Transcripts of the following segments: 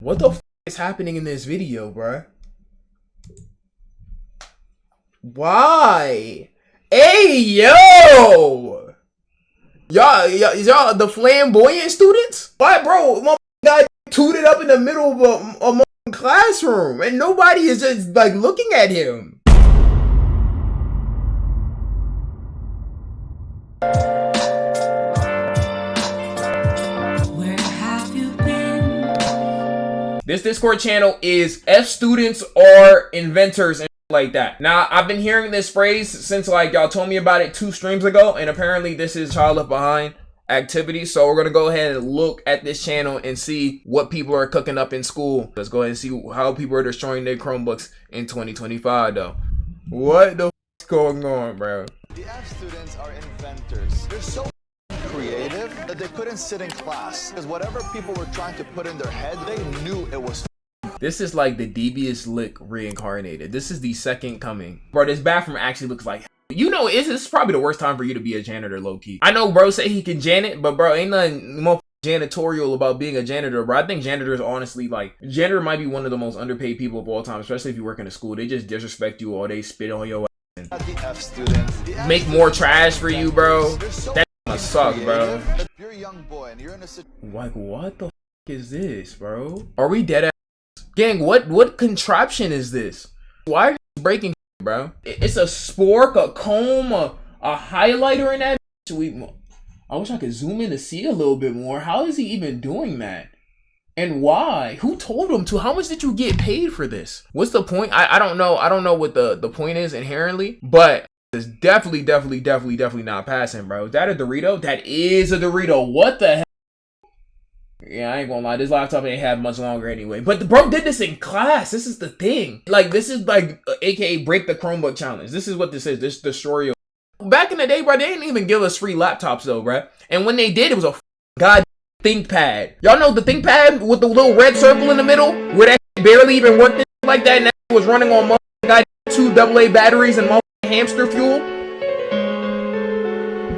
What the f is happening in this video, bruh? Why? Hey, yo! Y'all, the flamboyant students? Why, bro? My guy tooted up in the middle of a classroom, and nobody is just like looking at him. This Discord channel is F students or inventors and like that. Now, I've been hearing this phrase since like y'all told me about it 2 streams ago, and apparently this is child left behind activity. So we're gonna go ahead and look at this channel and see what people are cooking up in school. Let's go ahead and see how people are destroying their Chromebooks in 2025 though. What the f is going on, bro? The F students are inventors. They're so creative that they couldn't sit in class because whatever people were trying to put in their head, they knew it was. This is like the devious lick reincarnated. This is the second coming. Bro, this bathroom actually looks like, you know, this is probably the worst time for you to be a janitor, low-key. I know bro say he can janet, but bro, ain't nothing more janitorial about being a janitor, bro. I think janitors honestly, like, janitor might be one of the most underpaid people of all time, especially if you work in a school. They just disrespect you or they spit on your ass and make more trash for you, bro. That must suck, bro. You're a young boy and you're in a like, what the f is this, bro? Are we dead ass? Gang, what contraption is this? Why are you breaking, bro? It's a spork, a comb, a highlighter in that. I wish I could zoom in to see a little bit more. How is he even doing that? And why? Who told him to? How much did you get paid for this? What's the point? I don't know. I don't know what the point is inherently, but it's definitely not passing, bro. Is that a Dorito? That is a Dorito. What the hell? Yeah, I ain't gonna lie, this laptop ain't had much longer anyway. But the bro did this in class. This is the thing. Like, this is like aka break the Chromebook challenge. This is what this is. This destroy your. Back in the day, bro, they didn't even give us free laptops though, bro. And when they did, it was a god ThinkPad. Y'all know the ThinkPad with the little red circle in the middle, where that barely even worked like that, and that was running on 2 AA batteries and hamster fuel.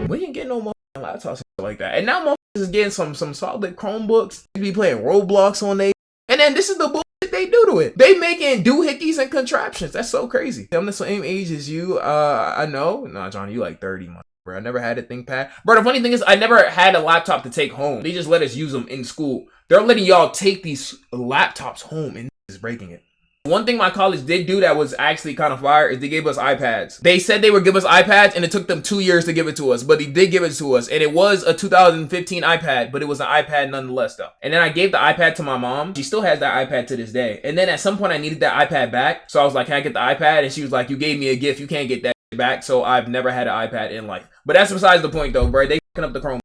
We ain't getting no laptops like that. And now is getting some solid Chromebooks. They be playing Roblox on they. And then this is the bullshit they do to it. They making doohickeys and contraptions. That's so crazy. I'm the same age as you. I know. Nah, Johnny, you like 30 months, bro. I never had a ThinkPad. Bro, the funny thing is I never had a laptop to take home. They just let us use them in school. They're letting y'all take these laptops home and is breaking it. One thing my college did do that was actually kind of fire is they gave us iPads. They said they would give us iPads and it took them 2 years to give it to us, but they did give it to us. And it was a 2015 iPad, but it was an iPad nonetheless though. And then I gave the iPad to my mom. She still has that iPad to this day. And then at some point I needed that iPad back. So I was like, can I get the iPad? And she was like, you gave me a gift. You can't get that back. So I've never had an iPad in life. But that's besides the point though, bro. They fucking up the Chrome.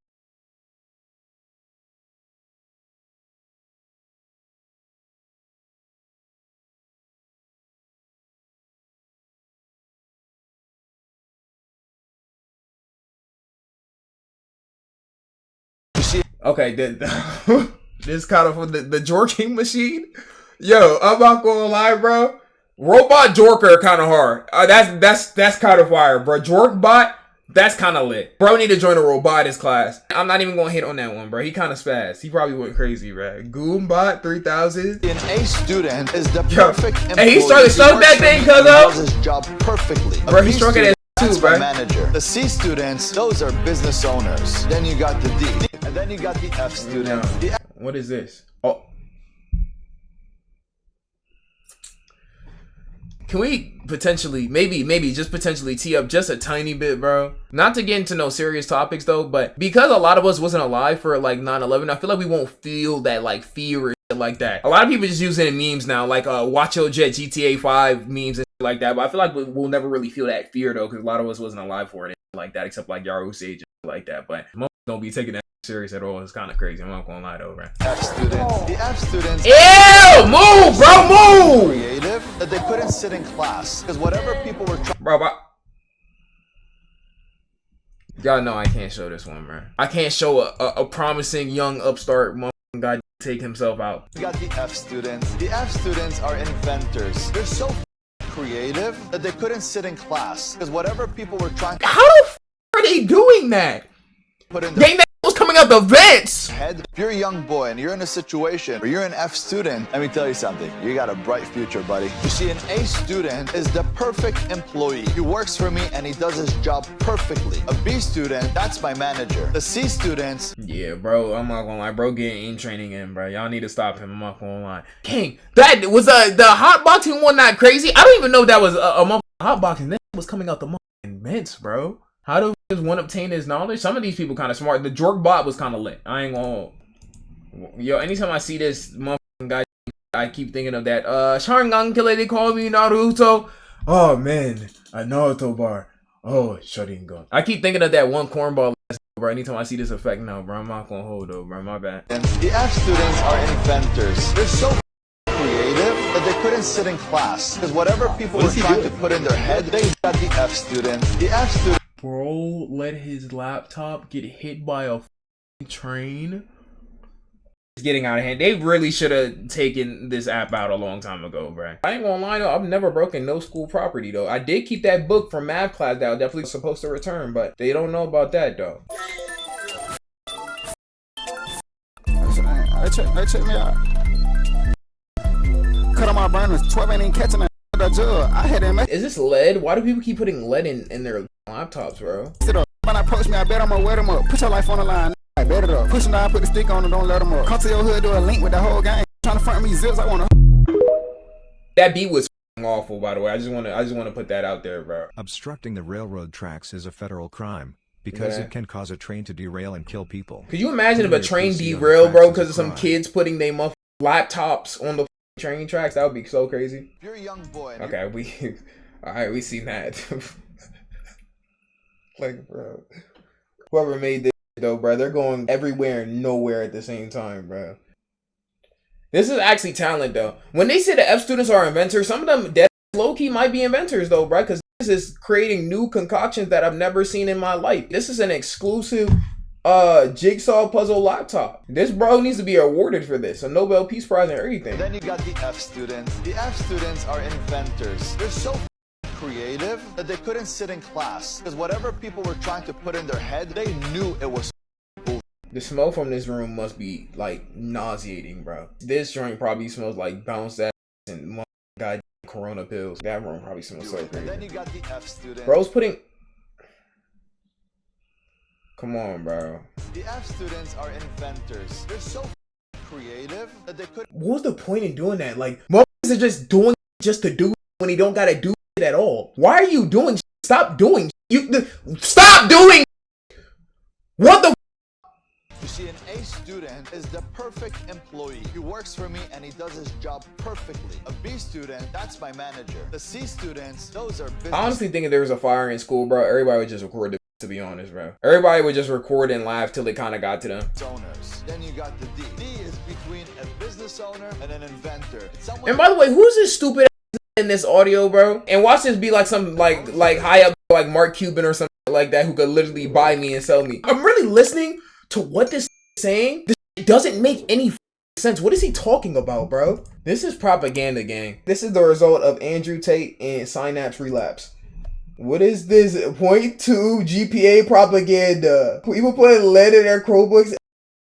Okay, this kind of the jorking machine. Yo, I'm not gonna lie, bro. Robot jorker kind of hard. That's kind of fire, bro. Jorkbot, that's kind of lit. Bro need to join a robotics class. I'm not even gonna hit on that one, bro. He kind of spazzed. He probably went crazy, bro. Goombot 3000. An A student is the perfect employee. Hey, he started stroke that thing, cuz does his job perfectly. Bro, he struck it too, bro. Manager. The C students, those are business owners. Then you got the D. And then you got the F students. Yeah. What is this? Oh. Can we potentially, maybe just potentially tee up just a tiny bit, bro? Not to get into no serious topics though, but because a lot of us wasn't alive for like 9/11, I feel like we won't feel that like fear and shit like that. A lot of people just use it in memes now, like Watch Your Jet GTA 5 memes and shit like that, but I feel like we'll never really feel that fear though, because a lot of us wasn't alive for it like that, except like Yaru Sage and like that, but most don't be taking that serious at all. It's kind of crazy. I'm not gonna lie though, bro. F students. The F students. Ew! Move, bro, move! Creative that they couldn't sit in class because whatever people were trying. Bro, y'all know I can't show this one, bro. I can't show a promising young upstart motherfucking guy take himself out. We got the F students. The F students are inventors. They're so creative that they couldn't sit in class because whatever people were trying. How the f are they doing that? Put in Gang, that was coming coming out the vents. Head. If you're a young boy and you're in a situation where you're an F student, let me tell you something. You got a bright future, buddy. You see, an A student is the perfect employee. He works for me and he does his job perfectly. A B student, that's my manager. The C students. Yeah, bro, I'm not gonna lie. Bro getting aim training in, bro. Y'all need to stop him. I'm not gonna lie. King, that was the hotboxing one not crazy? I don't even know that was a hotboxing. That was coming out the invents, bro. How do one obtain his knowledge? Some of these people kind of smart. The jorkbot was kind of lit. I ain't gonna. Yo, anytime I see this motherfucking guy, I keep thinking of that. Sharingan killer, they call me Naruto. Oh man, a Naruto bar. Oh, Sharingan. I keep thinking of that one cornball, bro. Anytime I see this effect now, bro, I'm not gonna hold though, bro. My bad. And the F students are inventors. They're so creative that they couldn't sit in class because whatever people were trying to put in their head, they got the F students. The F students. Bro let his laptop get hit by a train. It's getting out of hand. They really should have taken this app out a long time ago, bro. I ain't gonna lie though, I've never broken no school property though. I did keep that book from math class that I was definitely supposed to return, but they don't know about that though. Check me out. Cut on my burners, 12 ain't even catching that jug. I had him. Is this lead? Why do people keep putting lead in their laptops, bro? When I approach me, I bet I'm gonna wet them up. Put your life on the line. I bet it up. Push them down, put the stick on and don't let them up. Come to your hood, do a link with the whole gang. Trying to front me zips, I wanna. That beat was awful, by the way. I just wanna put that out there, bro. Obstructing the railroad tracks is a federal crime because it can cause a train to derail and kill people. Could you imagine if a train derailed, bro, because of some kids putting their laptops on the train tracks? That would be so crazy. If you're a young boy. Okay, alright, we seen that. Like, bro, whoever made this though, bro, they're going everywhere and nowhere at the same time, bro. This is actually talent though. When they say the F students are inventors, some of them dead low-key might be inventors though, bro, because this is creating new concoctions that I've never seen in my life. This is an exclusive jigsaw puzzle laptop. This bro needs to be awarded for this, a Nobel Peace Prize and everything. Then you got the F students. The F students are inventors. They're so creative that they couldn't sit in class because whatever people were trying to put in their head, they knew it was bullshit. The smell from this room must be like nauseating, bro. This joint probably smells like bounced ass and goddamn Corona pills. That room probably smells so crazy. And then you got the F students. Bro's putting. Come on, bro. The F students are inventors. They're so creative that they couldn't. What was the point in doing that? Like, motherfuckers are just doing just to do when he don't gotta do it at all. Why are you doing? Stop doing. Stop doing. What the? You see, an A student is the perfect employee. He works for me and he does his job perfectly. A B student, that's my manager. The C students, those are business. I honestly think if there was a fire in school, bro, everybody would just record it. To be honest, bro, everybody would just record and laugh till it kind of got to them. Owners. Then you got the D. D is between a business owner and an inventor. And by the way, who's this stupid ass in this audio, bro? And watch this be like some like high up like Mark Cuban or something like that who could literally buy me and sell me. I'm really listening to what this is saying. This doesn't make any sense. What is he talking about, bro? This is propaganda, gang. This is the result of Andrew Tate and synapse relapse. What is this? 0.2 GPA propaganda. People putting lead in their Chromebooks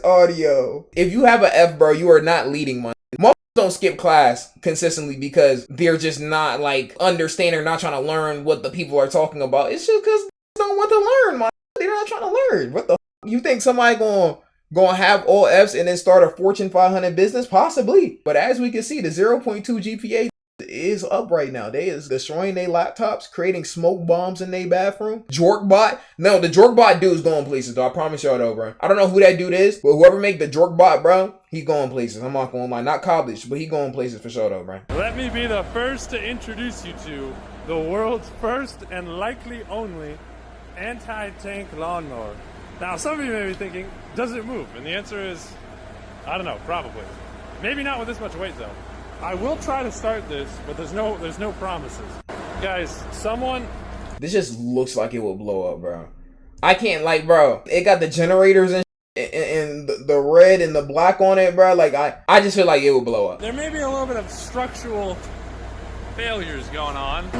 audio. If you have an F, bro, you are not leading, man. Motherfuckers don't skip class consistently because they're just not like understanding or not trying to learn what the people are talking about. It's just because they don't want to learn, man. They're not trying to learn. What the f? You think somebody gonna have all Fs and then start a Fortune 500 business? Possibly. But as we can see, the 0.2 GPA is up right now. They is destroying their laptops, creating smoke bombs in their bathroom. Jorkbot. No, the Jorkbot dude's going places, though. I promise y'all though, bro. I don't know who that dude is, but whoever make the Jorkbot, bro, he going places. I'm not gonna lie. Not college, but he going places for sure though, bro. Let me be the first to introduce you to the world's first and likely only anti-tank lawnmower. Now, some of you may be thinking, does it move? And the answer is, I don't know, probably. Maybe not with this much weight though. I will try to start this, but there's no promises. Guys, someone... This just looks like it will blow up, bro. I can't, like, bro, it got the generators and the red and the black on it, bro. Like, I just feel like it will blow up. There may be a little bit of structural failures going on.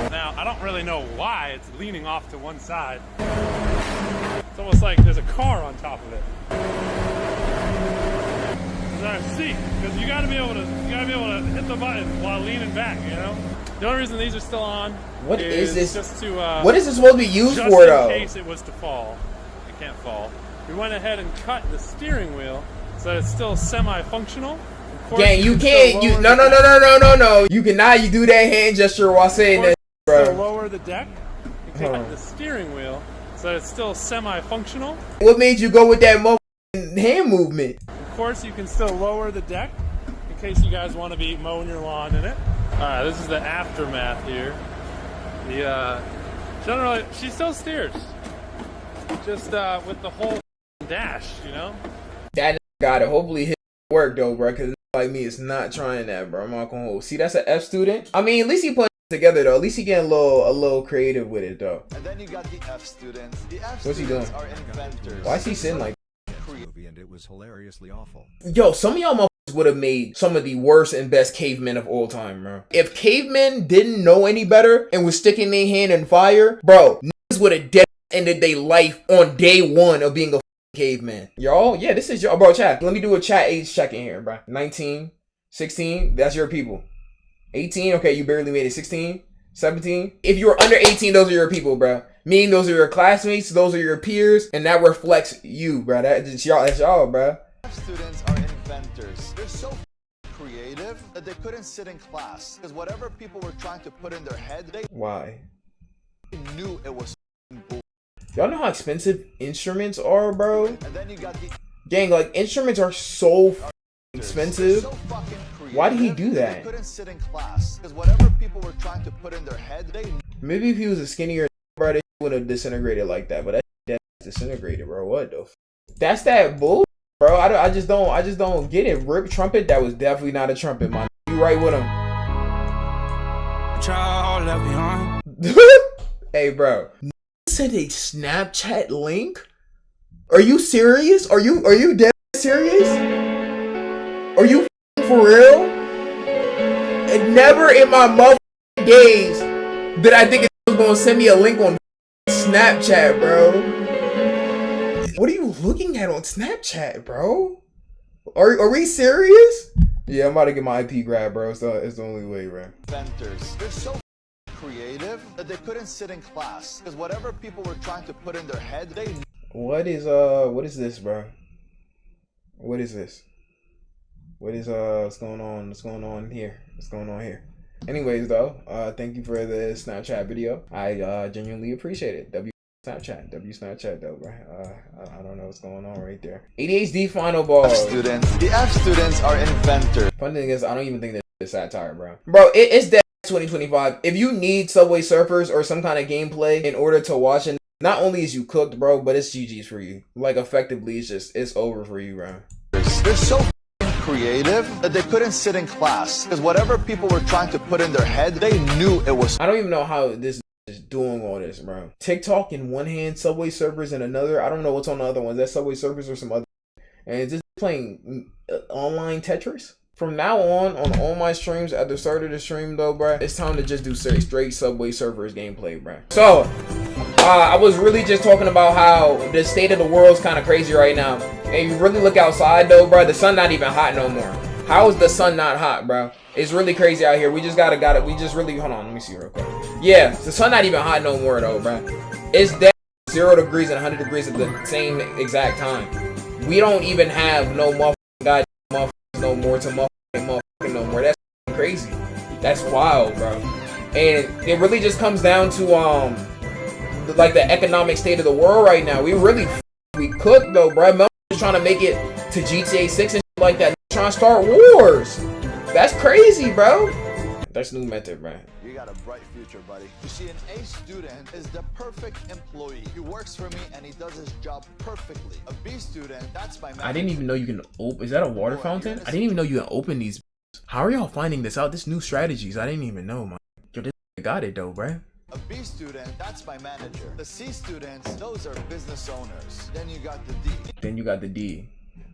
Now, I don't really know why it's leaning off to one side. It's almost like there's a car on top of it. There's our seat, because you gotta be able to hit the button while leaning back, you know? The only reason these are still on what is this? Just to what is this supposed to be used just for in though? case it was to fall. It can't fall. We went ahead and cut the steering wheel so that it's still semi-functional. Gang, you can't. No. You cannot. You do that hand gesture while saying that, bro. Still lower the deck and cut the steering wheel so that it's still semi-functional. What made you go with that hand movement? Of course, you can still lower the deck in case you guys want to be mowing your lawn in it. All right, this is the aftermath here. Generally, she still steers, just with the whole dash, you know. That got it. Hopefully, his work though, bro. Cause like me, it's not trying that, bro. I'm not gonna hold. See, that's an F student. I mean, at least he put it together though. At least he getting a little creative with it though. And then you got the F students. The F What's he doing? Are inventors. Why is he sitting like? Movie and it was hilariously awful. Yo, some of y'all motherfuckers would have made some of the worst and best cavemen of all time, bro. If cavemen didn't know any better and was sticking their hand in fire, bro, niggas would have dead ended their life on day one of being a caveman. Y'all, yeah, this is your bro. Chat. Let me do a chat age check in here, bro. 19, 16, that's your people. 18, okay, you barely made it. 16, 17. If you're under 18, those are your people, bro. Meaning those are your classmates, those are your peers, and that reflects you, bro. That's y'all, bro. Students are inventors. They're so creative that they couldn't sit in class because whatever people were trying to put in their head, they Why? knew it was bull. Y'all know how expensive instruments are, bro? And then you got the Gang, like, instruments are so expensive. so fucking creative, Why did he do that? They couldn't sit in class because whatever people were trying to put in their head, they Maybe if he was a skinnier bro, they would have disintegrated like that. But that's disintegrated, bro. What the? That's that bull, bro. I just don't get it. Rip trumpet. That was definitely not a trumpet, man. You right with him. Child left behind. Hey, bro. Said a Snapchat link? Are you serious? Are you dead serious? Are you for real? And never in my mother days did I think it was gonna send me a link on Snapchat, bro. What are you looking at on Snapchat, bro? Are we serious? Yeah, I'm about to get my IP grab, bro. So it's the only way, bro. inventors. They're so creative that they couldn't sit in class because whatever people were trying to put in their head, they What is this, bro? What is this? What is what's going on? What's going on here? What's going on here? Anyways, though, thank you for the Snapchat video. I genuinely appreciate it. W Snapchat though, bro. I don't know what's going on right there. ADHD final ball. students. The F students are inventors. Funny thing is, I don't even think this is satire, bro. Bro, it's that 2025. If you need Subway Surfers or some kind of gameplay in order to watch it, not only is you cooked, bro, but it's GG's for you. Like, effectively, it's over for you, bro. They're so creative that they couldn't sit in class because whatever people were trying to put in their head, they knew it was. I don't even know how this is doing all this, bro. TikTok in one hand, Subway Surfers in another. I don't know what's on the other one. Is that Subway Surfers or some other? And it's just playing online Tetris. From now on all my streams, at the start of the stream though, bro, it's time to just do straight Subway Surfers gameplay, bro. So, I was really just talking about how the state of the world's kind of crazy right now. And you really look outside though, bro, the sun not even hot no more. How is the sun not hot, bro? It's really crazy out here. We just got it. We just really, hold on, let me see real quick. Yeah, the sun not even hot no more though, bro. It's dead 0 degrees and 100 degrees at the same exact time. We don't even have no motherfucking goddamn motherfuckers no more to motherfucking no more. That's crazy. That's wild, bro. And it really just comes down to like the economic state of the world right now. We cook though, bro. Motherfuckers trying to make it to GTA 6 and shit like that. Trying to start wars. That's crazy, bro. That's new method, bro. You got a bright future, buddy. You see, an A student is the perfect employee. He works for me and he does his job perfectly. A B student, that's my manager. I didn't even know you can open. Is that a water fountain? I didn't even know you can open these. How are y'all finding this out? This new strategies. I didn't even know, man. Yo, this got it though, bro. A B student, that's my manager. The C students, those are business owners. Then you got the D.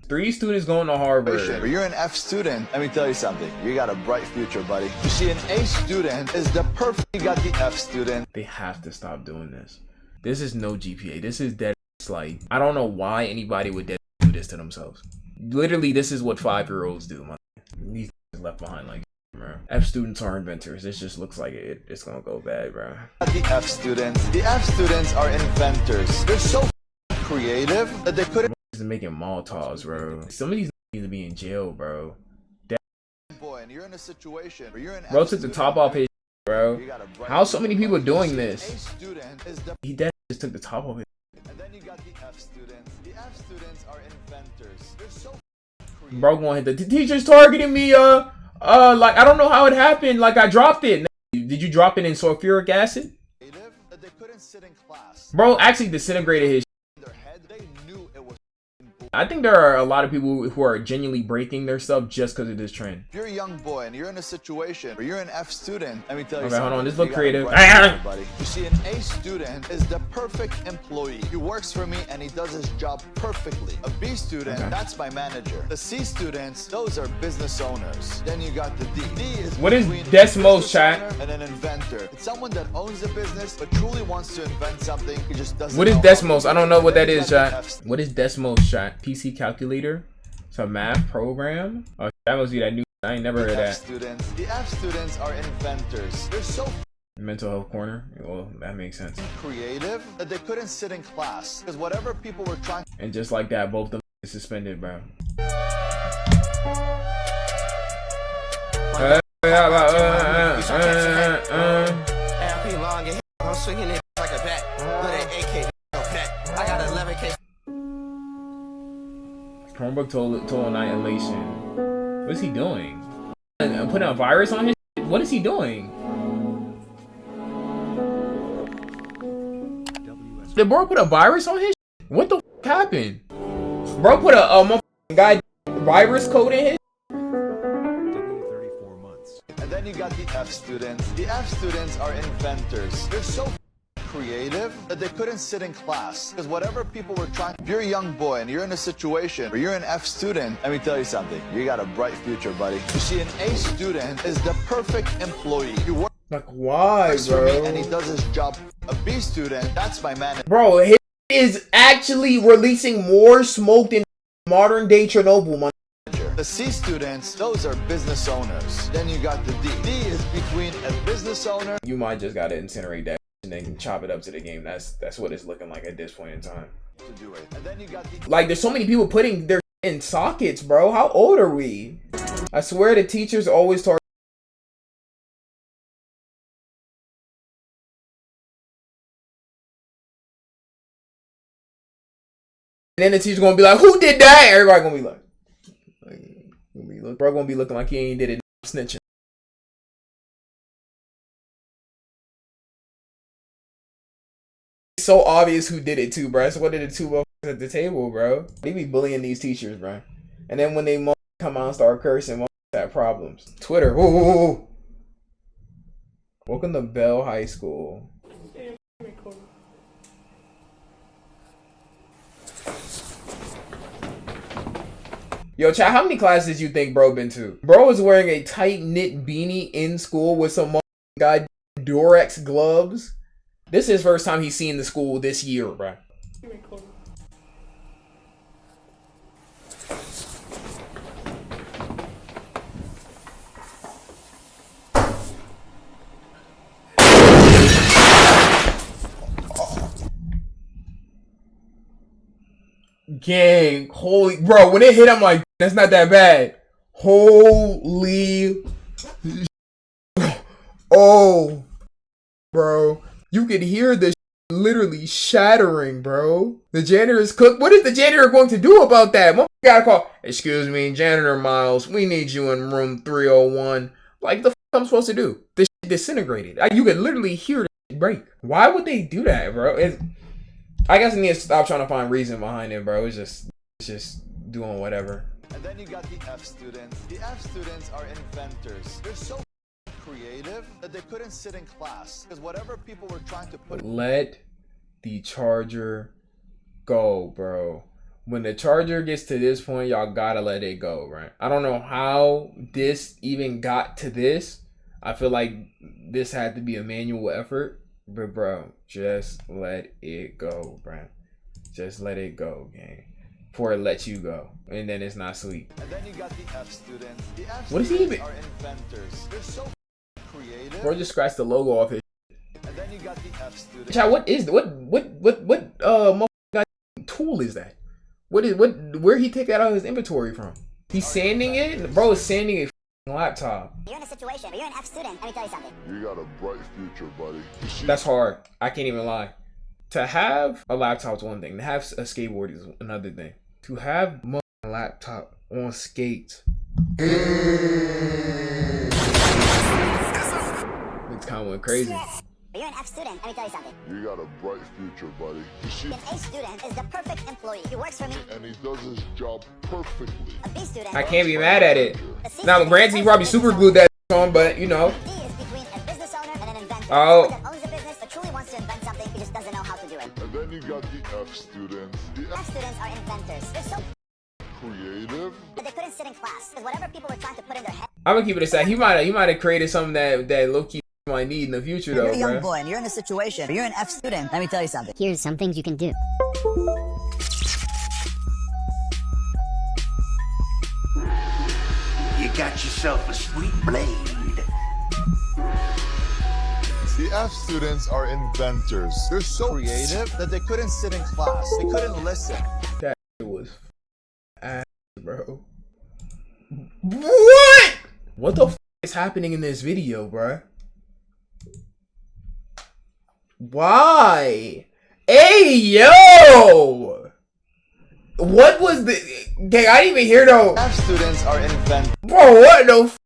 3 students going to Harvard. You're an F student. Let me tell you something. You got a bright future, buddy. You see, an A student is the perfect. You got the F student. They have to stop doing this. This is no GPA. This is dead It's like, I don't know why anybody would do this to themselves. Literally, this is what 5-year-olds do, man. These left behind like, bro. F students are inventors. This just looks like it's gonna go bad, bro. The F students. The F students are inventors. They're so creative that they couldn't. Just making Molotovs, bro. Some of these need to be in jail, bro. Boy, and you're in a situation where you're an Bro took the top off his, bro. How so many people doing this? He dead just took the top off his. And then you got the F students. The F students are inventors. They're so creative. Bro going hit the teacher's targeting me. Like I don't know how it happened. Like I dropped it. Did you drop it in sulfuric acid? That they couldn't sit in class. Bro actually disintegrated his. In their head, they knew it was. I think there are a lot of people who are genuinely breaking their stuff just because of this trend. If you're a young boy and you're in a situation where you're an F student, let me tell you Okay, something. hold on. This look creative. Buddy. You see, an A student is the perfect employee. He works for me and he does his job perfectly. A B student, that's my manager. The C students, those are business owners. Then you got the D. D is What is between a Desmos, business chat? owner and an inventor. It's someone that owns a business but truly wants to invent something. He just doesn't. What is know how to Desmos? do I don't it. know what Then that you is, got the chat. F What is Desmos, chat? PC calculator? It's a math program? Oh, that must be that new. I ain't never heard of F that. students. The F students are inventors. They're so Mental health corner. Well, that makes sense. creative that they couldn't sit in class because whatever people were trying. And just like that, both of them is suspended, bro. I'm swinging it like a bat with an AK. I got 11K. Chromebook total annihilation. What is he doing? I'm putting a virus on his shit? What is he doing? Did bro put a virus on his shit? What the f happened? Bro put a motherfucking guy virus code in his. 34 months. And then you got the F students. The F students are inventors. They're so creative that they couldn't sit in class because whatever people were trying. If you're a young boy and you're in a situation where you're an F student, let me tell you something. You got a bright future, buddy. You see, an A student is the perfect employee. He works Like why, for me bro? and he does his job. A B student, that's my manager. Bro, he is actually releasing more smoke than modern day Chernobyl, man. The C students, those are business owners. Then you got the D. D is between a business owner. You might just gotta incinerate that and then chop it up to the game. That's what it's looking like at this point in time. To do it. And then you got the Like, there's so many people putting their in sockets, bro. How old are we? I swear the teachers always target. And then the teacher's gonna be like, "Who did that?" Everybody gonna be like, bro, gonna be looking like he ain't did it, snitching. It's so obvious who did it too, bro. It's one of the two motherfuckers at the table, bro. They be bullying these teachers, bro. And then when they come out and start cursing, have problems. Twitter, ooh. Welcome to Bell High School. Yo, chat, how many classes you think bro been to? Bro was wearing a tight-knit beanie in school with some guy Durex gloves. This is his first time he's seen the school this year, bro. Gang, holy, bro, when it hit, I'm like, that's not that bad. Holy, oh, bro, you could hear this literally shattering, bro. The janitor's cook. What is the janitor going to do about that? Mom gotta call. Excuse me, janitor Miles. We need you in room 301. Like the f I'm supposed to do? This shit disintegrated. You could literally hear it break. Why would they do that, bro? I guess I need to stop trying to find reason behind it, bro. It's just doing whatever. And then you got the F students. The F students are inventors. They're so creative that they couldn't sit in class because whatever people were trying to put. Let the charger go, bro. When the charger gets to this point, y'all gotta let it go, right? I don't know how this even got to this. I feel like this had to be a manual effort, but bro, just let it go, bro. Just let it go, gang. Before it lets you go, and then it's not sweet. And then you got the F students. The F What is he students even? are inventors. They're so creative. Bro, just scratch the logo off his. And then you got the F students. Child, what is what tool is that? Where he take that out of his inventory from? He's sanding it? Bro is sanding a laptop. You're in a situation, but you're an F student. Let me tell you something. You got a bright future, buddy. That's hard. I can't even lie. To have a laptop is one thing. To have a skateboard is another thing. To have a laptop on skates. It's kind of went crazy. But you're an F student. Let me tell you something. You got a bright future, buddy. An A student is the perfect employee. He works for me. And he does his job perfectly. A B student. I can't be mad at it. Now, granted, he probably super glued that on, but you know. D is between a business owner and an inventor. Oh. Someone that owns a business but truly wants to invent something. He just doesn't know how to do it. And then you got the F students. The F students are inventors. They're so creative. that they couldn't sit in class. Because whatever people were trying to put in their head. I'm gonna keep it aside. He might have created something that low-key might need in the future though, You're a young bro. boy and you're in a situation, but you're an F student. Let me tell you something. Here's some things you can do. You got yourself a sweet blade. The F students are inventors. They're so creative that they couldn't sit in class. They couldn't listen. That was ass, bro. What? What the f is happening in this video, bro? Why? Hey, yo! What was the... Gang, I didn't even hear though. F students are inventors. Bro, what the f?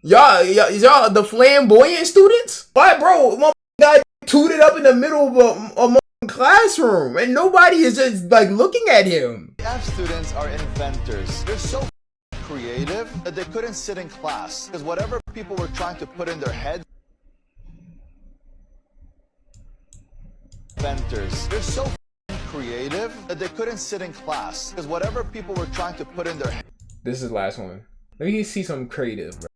Y'all the flamboyant students? Why, bro? My got tooted up in the middle of a classroom and nobody is just like looking at him. F students are inventors. They're so creative that they couldn't sit in class. Because whatever people were trying to put in their heads. Inventors. They're so creative that they couldn't sit in class. Because whatever people were trying to put in their heads. This is the last one. Let me see some creative, bro.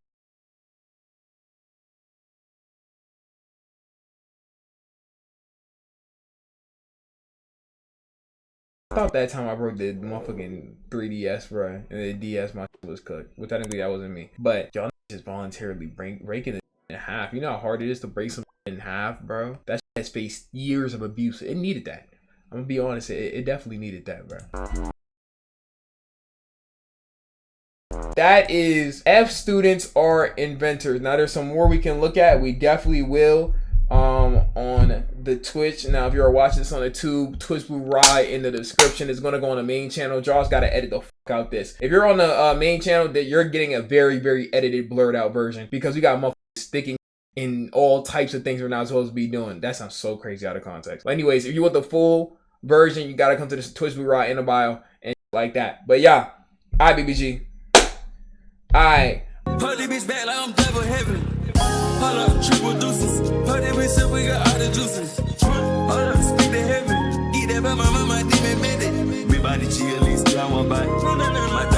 I thought that time I broke the motherfucking 3DS, bro, and the DS my shit was cooked, which I didn't think that wasn't me. But y'all just voluntarily breaking it in half. You know how hard it is to break something in half, bro? That shit has faced years of abuse. It needed that. I'm gonna be honest, it definitely needed that, bro. That is F students are inventors. Now there's some more we can look at. We definitely will on the Twitch. Now if you're watching this on the tube, Twitch Blue Ride in the description. It's gonna go on the main channel. Josh gotta edit the fuck out this. If you're on the main channel, that you're getting a very, very edited, blurred out version because we got motherfuckers sticking in all types of things we're not supposed to be doing. That sounds so crazy out of context. But anyways, if you want the full version, you gotta come to this Twitch Blue Ride in the bio and like that. But yeah, alright, BBG. Alright. Put this bitch back like I'm double heaven. Hold up, triple deuces. Put this bitch up, we got all the juices. Hold up, speak to heaven. Eat that by my mama, demon minute. Me body chill, at least I want bite. My